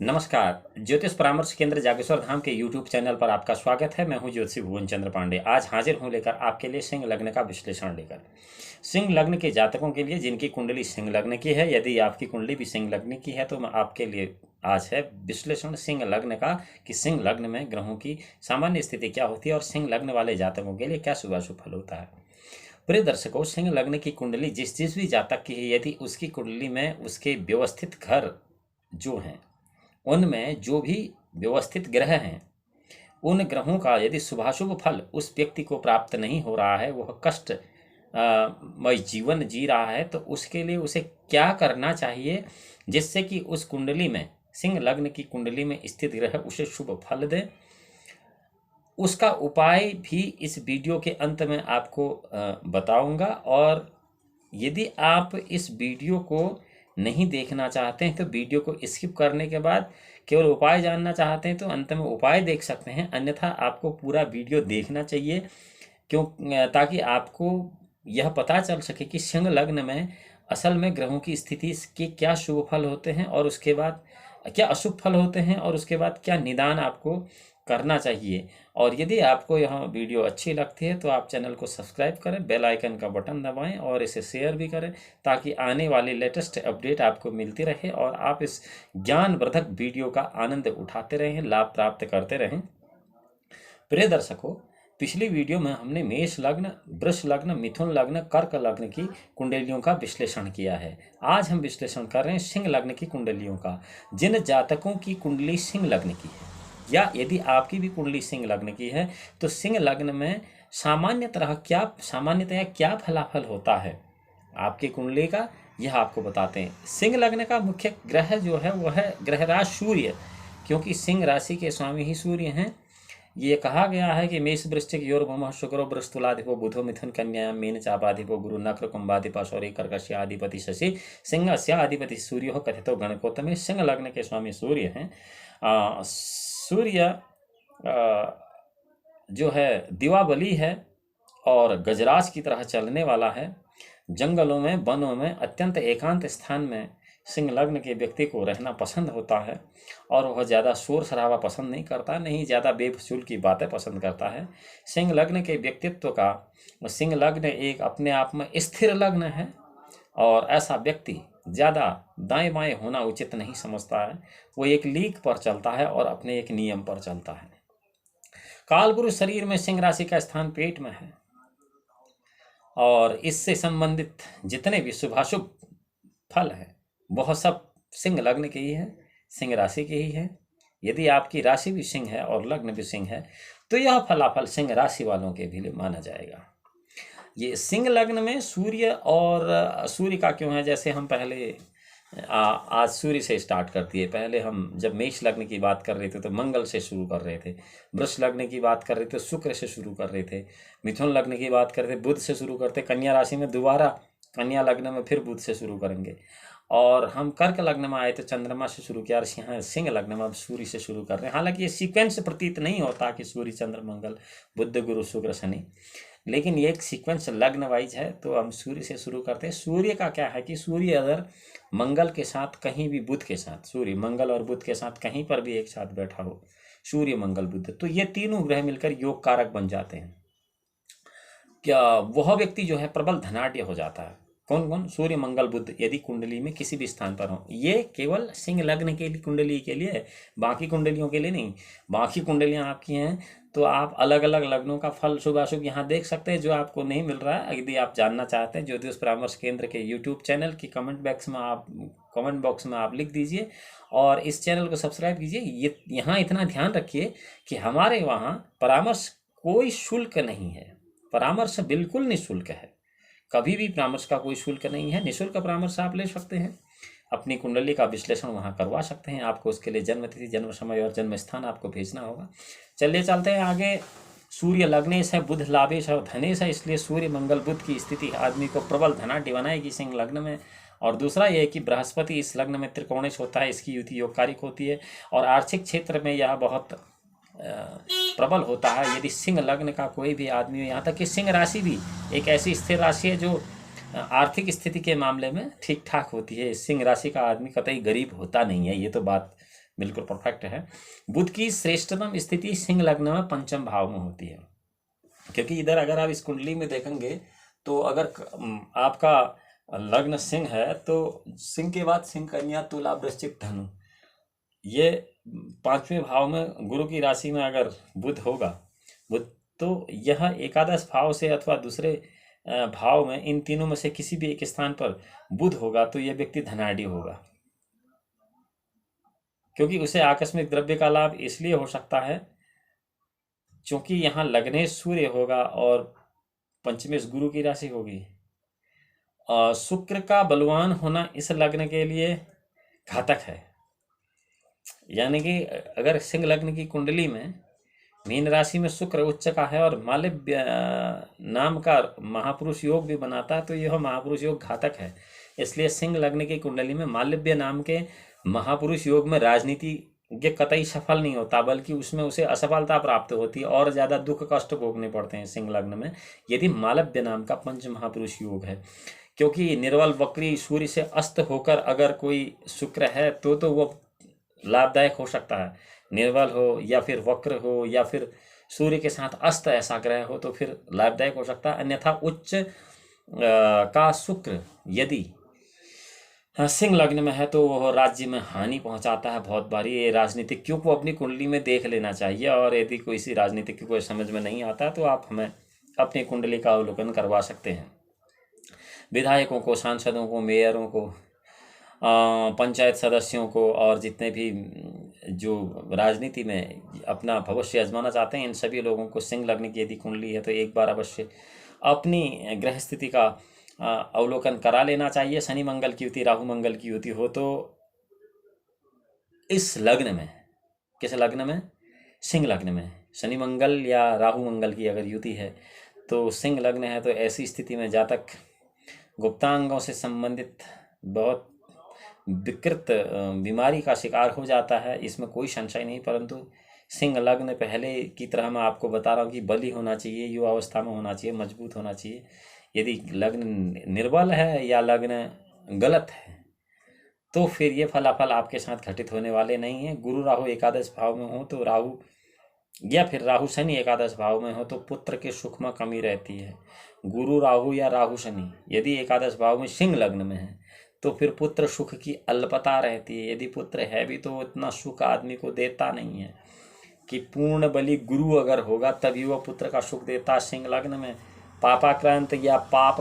नमस्कार। ज्योतिष परामर्श केंद्र जागेश्वर धाम के यूट्यूब चैनल पर आपका स्वागत है। मैं हूं ज्योतिषी भुवन चंद्र पांडे। आज हाजिर हूं लेकर आपके लिए सिंह लग्न का विश्लेषण लेकर। सिंह लग्न के जातकों के लिए जिनकी कुंडली सिंह लग्न की है, यदि आपकी कुंडली भी सिंह लग्न की है तो मैं आपके लिए आज है विश्लेषण सिंह लग्न का कि सिंह लग्न में ग्रहों की सामान्य स्थिति क्या होती है और सिंह लग्न वाले जातकों के लिए क्या शुभाशुभ फल होता है। प्रिय दर्शकों, सिंह लग्न की कुंडली जिस भी जातक की है, यदि उसकी कुंडली में उसके व्यवस्थित घर जो हैं उनमें जो भी व्यवस्थित ग्रह हैं, उन ग्रहों का यदि शुभाशुभ फल उस व्यक्ति को प्राप्त नहीं हो रहा है, वह कष्ट मय जीवन जी रहा है, तो उसके लिए उसे क्या करना चाहिए जिससे कि उस कुंडली में, सिंह लग्न की कुंडली में स्थित ग्रह उसे शुभ फल दे। उसका उपाय भी इस वीडियो के अंत में आपको बताऊंगा। और यदि आप इस वीडियो को नहीं देखना चाहते हैं तो वीडियो को स्किप करने के बाद केवल उपाय जानना चाहते हैं तो अंत में उपाय देख सकते हैं, अन्यथा आपको पूरा वीडियो देखना चाहिए। क्यों? ताकि आपको यह पता चल सके कि सिंह लग्न में असल में ग्रहों की स्थिति के क्या शुभ फल होते हैं और उसके बाद क्या अशुभ फल होते हैं और उसके बाद क्या निदान आपको करना चाहिए। और यदि आपको यह वीडियो अच्छी लगती है तो आप चैनल को सब्सक्राइब करें, बेल आइकन का बटन दबाएं और इसे शेयर भी करें ताकि आने वाली लेटेस्ट अपडेट आपको मिलती रहे और आप इस ज्ञानवर्धक वीडियो का आनंद उठाते रहें, लाभ प्राप्त करते रहें। प्रिय दर्शकों, पिछली वीडियो में हमने मेष लग्न, वृष लग्न, मिथुन लग्न, कर्क लग्न की कुंडलियों का विश्लेषण किया है। आज हम विश्लेषण कर रहे हैं सिंह लग्न की कुंडलियों का। जिन जातकों की कुंडली सिंह लग्न की है या यदि आपकी भी कुंडली सिंह लग्न की है तो सिंह लग्न में सामान्यतया क्या फलाफल होता है आपकी कुंडली का, यह आपको बताते हैं। सिंह लग्न का मुख्य ग्रह जो है वह है ग्रहराज सूर्य, क्योंकि सिंह राशि के स्वामी ही सूर्य हैं। ये कहा गया है कि मेष वृश्चिक योर्भम शुक्रो बृहस्पतिलाधिपो बुधो मिथुन कन्या मीन चापाधिपो गुरु नक्र कुंभाधिपा शौरी कर्कश्याधिपति शशि सिंहस्याधिपति सूर्य हो कथितो गणकोत्तमे। सिंह लग्न के स्वामी सूर्य हैं। सूर्य जो है दिवाबली है और गजराज की तरह चलने वाला है। जंगलों में, वनों में, अत्यंत एकांत स्थान में सिंह लग्न के व्यक्ति को रहना पसंद होता है और वह ज़्यादा शोर शराबा पसंद नहीं करता, नहीं ज़्यादा बेफजूल की बातें पसंद करता है। सिंह लग्न के व्यक्तित्व का, सिंह लग्न एक अपने आप में स्थिर लग्न है और ऐसा व्यक्ति ज़्यादा दाएं बाएं होना उचित नहीं समझता है। वो एक लीक पर चलता है और अपने एक नियम पर चलता है। कालगुरु शरीर में सिंह राशि का स्थान पेट में है और इससे संबंधित जितने भी शुभाशुभ फल हैं वह सब सिंह लग्न के ही है, सिंह राशि के ही है। यदि आपकी राशि भी सिंह है और लग्न भी सिंह है तो यह फलाफल सिंह राशि वालों के भी लिए माना जाएगा। ये सिंह लग्न में सूर्य, और सूर्य का क्यों है, जैसे हम पहले आज सूर्य से स्टार्ट करती है। पहले हम जब मेष लग्न की बात कर रहे थे तो मंगल से शुरू कर रहे थे, वृष लग्न की बात कर रहे थे शुक्र से शुरू कर रहे थे, मिथुन लग्न की बात करते बुध से शुरू करते, कन्या राशि में दोबारा कन्या लग्न में फिर बुध से शुरू करेंगे, और हम कर्क लग्न में आए तो चंद्रमा से शुरू किया और यहाँ सिंह लग्न में अब सूर्य से शुरू कर रहे हैं। हालांकि ये सीक्वेंस प्रतीत नहीं होता कि सूर्य चंद्र मंगल बुध गुरु शुक्र शनि, लेकिन ये एक सीक्वेंस लग्न वाइज है तो हम सूर्य से शुरू करते हैं। सूर्य का क्या है कि सूर्य अगर मंगल के साथ कहीं भी, बुध के साथ, सूर्य मंगल और बुध के साथ कहीं पर भी एक साथ बैठा हो, सूर्य मंगल बुध, तो ये तीनों ग्रह मिलकर योग कारक बन जाते हैं। क्या वह व्यक्ति जो है प्रबल धनाढ्य हो जाता है। कौन कौन? सूर्य मंगल बुध यदि कुंडली में किसी भी स्थान पर हो। ये केवल सिंह लग्न के लिए, कुंडली के लिए है, बाकी कुंडलियों के लिए नहीं। बाकी कुंडलियां आपकी हैं तो आप अलग अलग लग्नों का फल शुभाशुभ यहाँ देख सकते हैं जो आपको नहीं मिल रहा है। यदि आप जानना चाहते हैं ज्योतिष परामर्श केंद्र के यूट्यूब चैनल की कमेंट बॉक्स में आप लिख दीजिए और इस चैनल को सब्सक्राइब कीजिए। ये यहाँ इतना ध्यान रखिए कि हमारे वहाँ परामर्श कोई शुल्क नहीं है, परामर्श बिल्कुल निःशुल्क है। कभी भी परामर्श का कोई शुल्क नहीं है, निःशुल्क परामर्श आप ले सकते हैं। अपनी कुंडली का विश्लेषण वहाँ करवा सकते हैं। आपको उसके लिए जन्म तिथि, जन्म समय और जन्म स्थान आपको भेजना होगा। चलिए चलते हैं आगे। सूर्य लग्नेश है, बुध लाभेश और धनेश है, इसलिए सूर्य मंगल बुध की स्थिति आदमी को प्रबल धनाढ्य बनाएगी सिंह लग्न में। और दूसरा यह है कि बृहस्पति इस लग्न में त्रिकोणेश होता है, इसकी युति योगकारिक होती है और आर्थिक क्षेत्र में यह बहुत प्रबल होता है। यदि सिंह लग्न का कोई भी आदमी, यहाँ तक कि सिंह राशि भी एक ऐसी स्थिर राशि है जो आर्थिक स्थिति के मामले में ठीक ठाक होती है। सिंह राशि का आदमी कतई गरीब होता नहीं है, ये तो बात बिल्कुल परफेक्ट है। बुध की श्रेष्ठतम स्थिति सिंह लग्न में पंचम भाव में होती है, क्योंकि इधर अगर आप इस कुंडली में देखेंगे तो अगर आपका लग्न सिंह है तो सिंह के बाद सिंह, कन्या, तुला, वृश्चिक, धनु, ये पांचवें भाव में गुरु की राशि में अगर बुध होगा, बुध, तो यह एकादश भाव से अथवा दूसरे भाव में इन तीनों में से किसी भी एक स्थान पर बुध होगा तो यह व्यक्ति धनाढ़ी होगा, क्योंकि उसे आकस्मिक द्रव्य का लाभ इसलिए हो सकता है क्योंकि यहाँ लग्नेश सूर्य होगा और पंचमेश गुरु की राशि होगी। शुक्र का बलवान होना इस लग्न के लिए घातक है, यानी कि अगर सिंह लग्न की कुंडली में मीन राशि में शुक्र उच्च का है और मालव्य नाम का महापुरुष योग भी बनाता है तो यह महापुरुष योग घातक है। इसलिए सिंह लग्न की कुंडली में मालव्य नाम के महापुरुष योग में राजनीति ये कतई सफल नहीं होता, बल्कि उसमें उसे असफलता प्राप्त होती है और ज़्यादा दुख कष्ट भोगने पड़ते हैं सिंह लग्न में, यदि मालव्य नाम का पंच महापुरुष योग है। क्योंकि निर्बल वक्री सूर्य से अस्त होकर अगर कोई शुक्र है तो वो लाभदायक हो सकता है, निर्बल हो या फिर वक्र हो या फिर सूर्य के साथ अस्त ऐसा ग्रह हो तो फिर लाभदायक हो सकता है। अन्यथा उच्च का शुक्र यदि सिंह लग्न में है तो वह राज्य में हानि पहुंचाता है बहुत बारी। ये राजनीतिज्ञों को अपनी कुंडली में देख लेना चाहिए, और यदि कोई सी राजनीतिज्ञ को समझ में नहीं आता तो आप हमें अपनी कुंडली का अवलोकन करवा सकते हैं। विधायकों को, सांसदों को, मेयरों को, पंचायत सदस्यों को और जितने भी जो राजनीति में अपना भविष्य आजमाना चाहते हैं, इन सभी लोगों को सिंह लग्न की यदि कुंडली है तो एक बार अवश्य अपनी ग्रह स्थिति का अवलोकन करा लेना चाहिए। शनि मंगल की युति, राहु मंगल की युति हो तो इस लग्न में, किस लग्न में? सिंह लग्न में शनि मंगल या राहु मंगल की अगर युति है तो सिंह लग्न है तो ऐसी स्थिति में जातक गुप्तांगों से संबंधित बहुत विकृत बीमारी का शिकार हो जाता है, इसमें कोई संशय नहीं। परंतु सिंह लग्न पहले की तरह मैं आपको बता रहा हूँ कि बली होना चाहिए, युवा अवस्था में होना चाहिए, मजबूत होना चाहिए। यदि लग्न निर्बल है या लग्न गलत है तो फिर ये फलाफल आपके साथ घटित होने वाले नहीं हैं। गुरु राहु एकादश भाव में हो तो राहु या फिर राहु शनि एकादश भाव में हो तो पुत्र के सुख में कमी रहती है। गुरु राहु या राहु शनि यदि एकादश भाव में सिंह लग्न में है तो फिर पुत्र सुख की अल्पता रहती है। यदि पुत्र है भी तो इतना सुख आदमी को देता नहीं है कि पूर्ण बलि गुरु अगर होगा तभी वह पुत्र का सुख देता। सिंह लग्न में पापाक्रांत या पाप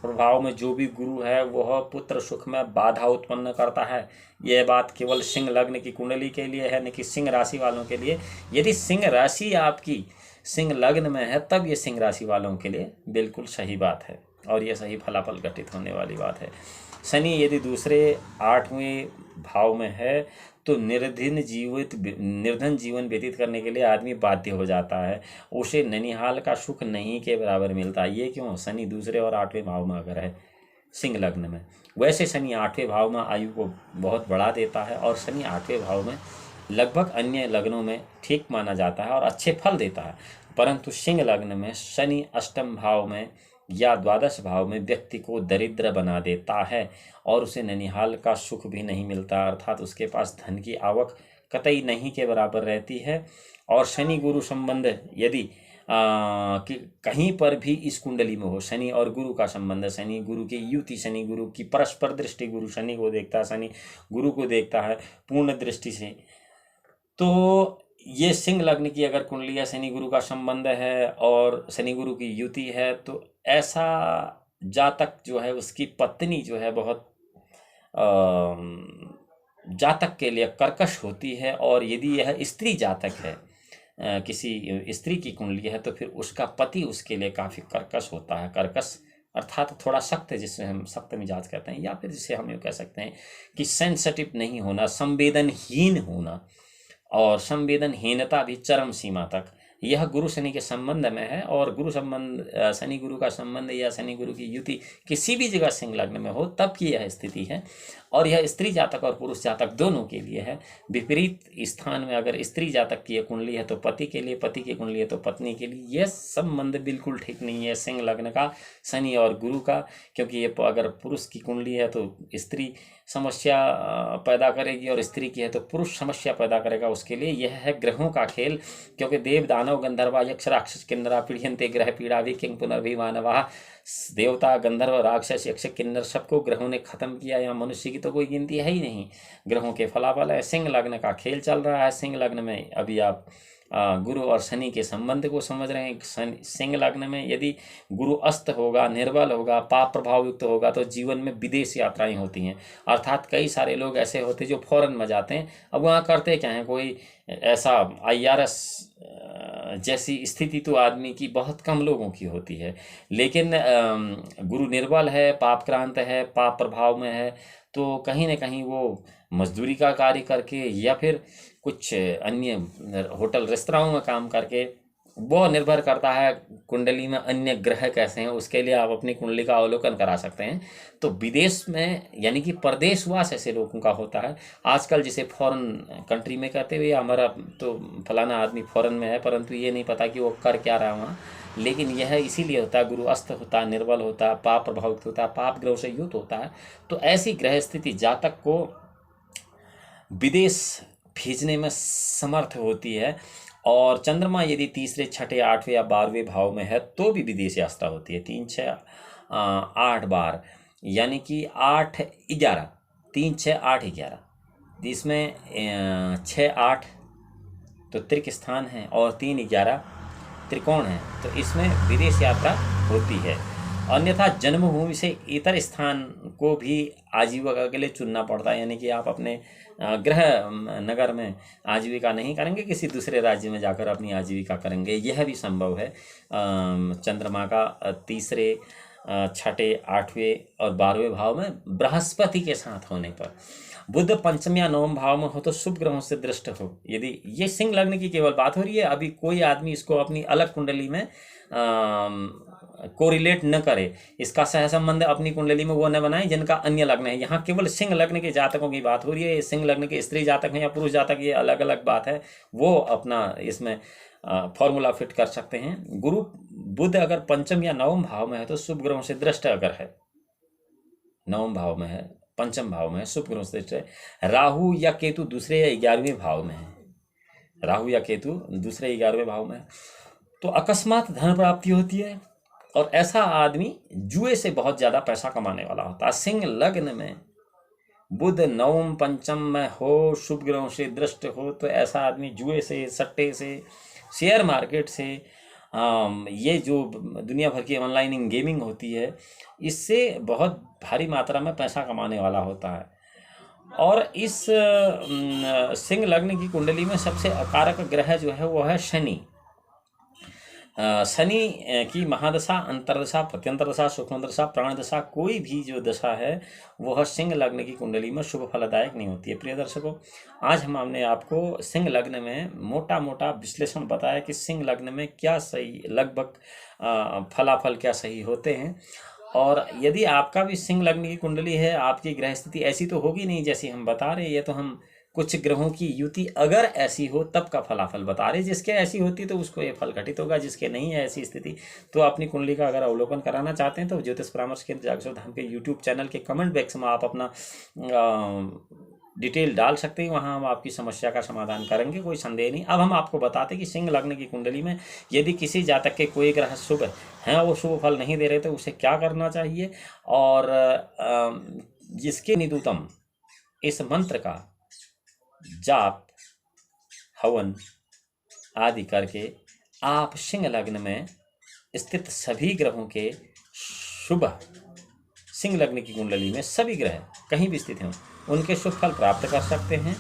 प्रभाव में जो भी गुरु है वह पुत्र सुख में बाधा उत्पन्न करता है। यह बात केवल सिंह लग्न की कुंडली के लिए है, न कि सिंह राशि वालों के लिए। यदि सिंह राशि आपकी सिंह लग्न में है तब ये सिंह राशि वालों के लिए बिल्कुल सही बात है और यह सही फलाफल घटित होने वाली बात है। शनि यदि दूसरे 8वें भाव में है तो निर्धन जीवन व्यतीत करने के लिए आदमी बाध्य हो जाता है, उसे ननिहाल का सुख नहीं के बराबर मिलता। ये क्यों? शनि दूसरे और 8वें भाव में अगर है सिंह लग्न में। वैसे शनि 8वें भाव में आयु को बहुत बढ़ा देता है और शनि 8वें भाव में लगभग अन्य लग्नों में ठीक माना जाता है और अच्छे फल देता है। परंतु सिंह लग्न में शनि अष्टम भाव में या द्वादश भाव में व्यक्ति को दरिद्र बना देता है और उसे ननिहाल का सुख भी नहीं मिलता, अर्थात उसके पास धन की आवक कतई नहीं के बराबर रहती है। और शनि गुरु संबंध यदि कि कहीं पर भी इस कुंडली में हो, शनि और गुरु का संबंध, शनि गुरु की युति, शनि गुरु की परस्पर दृष्टि, गुरु शनि को देखता है, शनि गुरु को देखता है पूर्ण दृष्टि से, तो ये सिंह लग्न की अगर कुंडली है, शनि गुरु का संबंध है और शनि गुरु की युति है तो ऐसा जातक जो है उसकी पत्नी जो है बहुत जातक के लिए कर्कश होती है। और यदि यह स्त्री जातक है, किसी स्त्री की कुंडली है तो फिर उसका पति उसके लिए काफ़ी कर्कश होता है। कर्कश अर्थात थोड़ा सख्त, जिससे हम सख्त मिजाज कहते हैं, या फिर जिसे हम यूँ कह सकते हैं कि सेंसिटिव नहीं होना, संवेदनहीन होना, और संवेदनहीनता भी चरम सीमा तक, यह गुरु शनि के संबंध में है। और गुरु संबंध, शनि गुरु का संबंध या शनि गुरु की युति किसी भी जगह सिंह लग्न में हो तब की यह स्थिति है। और यह स्त्री जातक और पुरुष जातक दोनों के लिए है। विपरीत स्थान में अगर स्त्री जातक की कुंडली है तो पति के लिए, पति की कुंडली है तो पत्नी के लिए। यह संबंध बिल्कुल ठीक नहीं है सिंह लग्न का शनि और गुरु का, क्योंकि ये अगर पुरुष की कुंडली है तो स्त्री समस्या पैदा करेगी और स्त्री की है तो पुरुष समस्या पैदा करेगा उसके लिए। यह है ग्रहों का खेल, क्योंकि देव दानव गंधर्वा यक्ष राक्षस किन्नरा पीड़यन्ते ग्रह पीड़ा भी किंग पुनर्भी मानवा। देवता गंधर्व राक्षस यक्ष किन्नर सबको ग्रहों ने खत्म किया, या मनुष्य की तो कोई गिनती है ही नहीं। ग्रहों के फलाफल है। सिंह लग्न का खेल चल रहा है। सिंह लग्न में अभी आप गुरु और शनि के संबंध को समझ रहे हैं। सिंह लग्न में यदि गुरु अस्त होगा, निर्बल होगा, पाप प्रभाव युक्त होगा तो जीवन में विदेश यात्राएं होती हैं। अर्थात कई सारे लोग ऐसे होते हैं जो फॉरेन में जाते हैं। अब वहाँ करते क्या हैं, कोई ऐसा IRS जैसी स्थिति तो आदमी की बहुत कम लोगों की होती है। लेकिन गुरु निर्बल है, पापक्रांत है, पाप प्रभाव में है, तो कहीं ना कहीं वो मजदूरी का कार्य करके या फिर कुछ अन्य होटल रेस्तरां में काम करके, वो निर्भर करता है कुंडली में अन्य ग्रह कैसे हैं, उसके लिए आप अपनी कुंडली का अवलोकन करा सकते हैं। तो विदेश में यानी कि परदेशवास ऐसे लोगों का होता है आजकल, जिसे फॉरेन कंट्री में कहते हुए हमारा तो फलाना आदमी फॉरेन में है, परंतु ये नहीं पता कि वो कर क्या रहा है वहाँ। लेकिन यह इसीलिए होता है, गुरु अस्त होता है, निर्बल होता है, पाप प्रभावित होता है, पाप ग्रह से युक्त होता है। तो ऐसी ग्रह स्थिति जातक को विदेश भेजने में समर्थ होती है। और चंद्रमा यदि तीसरे, छठे, आठवें या 12वें भाव में है तो भी विदेश यात्रा होती है। 3, 6, 8 बार, यानी कि 8, 11, 3, 6, 8, 11, इसमें 6, 8 तो त्रिक स्थान है और 3, 11 त्रिकोण है, तो इसमें विदेश यात्रा होती है। अन्यथा जन्मभूमि से इतर स्थान को भी आजीविका के लिए चुनना पड़ता है, यानी कि आप अपने गृह नगर में आजीविका नहीं करेंगे, किसी दूसरे राज्य में जाकर अपनी आजीविका करेंगे। यह भी संभव है चंद्रमा का तीसरे, छठे, 8वें और 12वें भाव में बृहस्पति के साथ होने पर। बुध पंचम या 9वें भाव में हो तो शुभ ग्रहों से दृष्ट हो। यदि ये सिंह लग्न की केवल बात हो रही है, अभी कोई आदमी इसको अपनी अलग कुंडली में कोरिलेट न करे, इसका सह संबंध अपनी कुंडली में वो न बनाए जिनका अन्य लग्न है। यहाँ केवल सिंह लग्न के जातकों की बात हो रही है। सिंह लग्न के स्त्री जातक हैं या पुरुष जातक, ये अलग अलग बात है, वो अपना इसमें फॉर्मूला फिट कर सकते हैं। गुरु बुध अगर पंचम या 9वें भाव में है तो शुभ ग्रहों से दृष्ट अगर है, 9वें भाव में है, पंचम भाव में है, शुभ ग्रहों से दृष्ट है। राहु या केतु दूसरे या 11वें भाव में है, राहु या केतु दूसरे 11वें भाव में है तो अकस्मात धन प्राप्ति होती है। और ऐसा आदमी जुए से बहुत ज्यादा पैसा कमाने वाला होता है। सिंह लग्न में बुध 9वें पंचम में हो, शुभ ग्रहों से दृष्ट हो, तो ऐसा आदमी जुए से, सट्टे से, शेयर मार्केट से, ये जो दुनिया भर की ऑनलाइन गेमिंग होती है, इससे बहुत भारी मात्रा में पैसा कमाने वाला होता है। और इस सिंह लग्न की कुंडली में सबसे अकारक ग्रह जो है वो है शनि। शनि की महादशा, अंतरदशा, प्रत्यंतर दशा, सूक्ष्म दशा, प्राण दशा, कोई भी जो दशा है वह सिंह लग्न की कुंडली में शुभ फलदायक नहीं होती है। प्रिय दर्शकों, आज हमने आपको सिंह लग्न में मोटा मोटा विश्लेषण बताया कि सिंह लग्न में क्या सही, लगभग फलाफल क्या सही होते हैं। और यदि आपका भी सिंह लग्न की कुंडली है, आपकी ग्रह स्थिति ऐसी तो होगी नहीं जैसी हम बता रहे हैं, ये तो हम कुछ ग्रहों की युति अगर ऐसी हो तब का फलाफल बता रहे। जिसके ऐसी होती तो उसको ये फल घटित होगा, जिसके नहीं है ऐसी स्थिति तो अपनी कुंडली का अगर अवलोकन कराना चाहते हैं तो ज्योतिष परामर्श केंद्र जागेश्वर धाम के यूट्यूब चैनल के कमेंट बॉक्स में आप अपना डिटेल डाल सकते हैं, वहाँ हम आपकी समस्या का समाधान करेंगे, कोई संदेह नहीं। अब हम आपको बताते कि सिंह लग्न की कुंडली में यदि किसी जातक के कोई ग्रह शुभ हैं, वो शुभ फल नहीं दे रहे तो उसे क्या करना चाहिए, और जिसके निदूतम इस मंत्र का जाप, हवन आदि करके आप सिंह लग्न में स्थित सभी ग्रहों के शुभ, सिंह लग्न की कुंडली में सभी ग्रह कहीं भी स्थित हों उनके शुभ फल प्राप्त कर सकते हैं।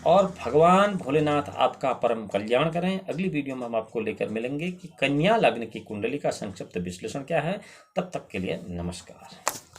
और भगवान भोलेनाथ आपका परम कल्याण करें। अगली वीडियो में हम आपको लेकर मिलेंगे कि कन्या लग्न की कुंडली का संक्षिप्त विश्लेषण क्या है। तब तक के लिए नमस्कार।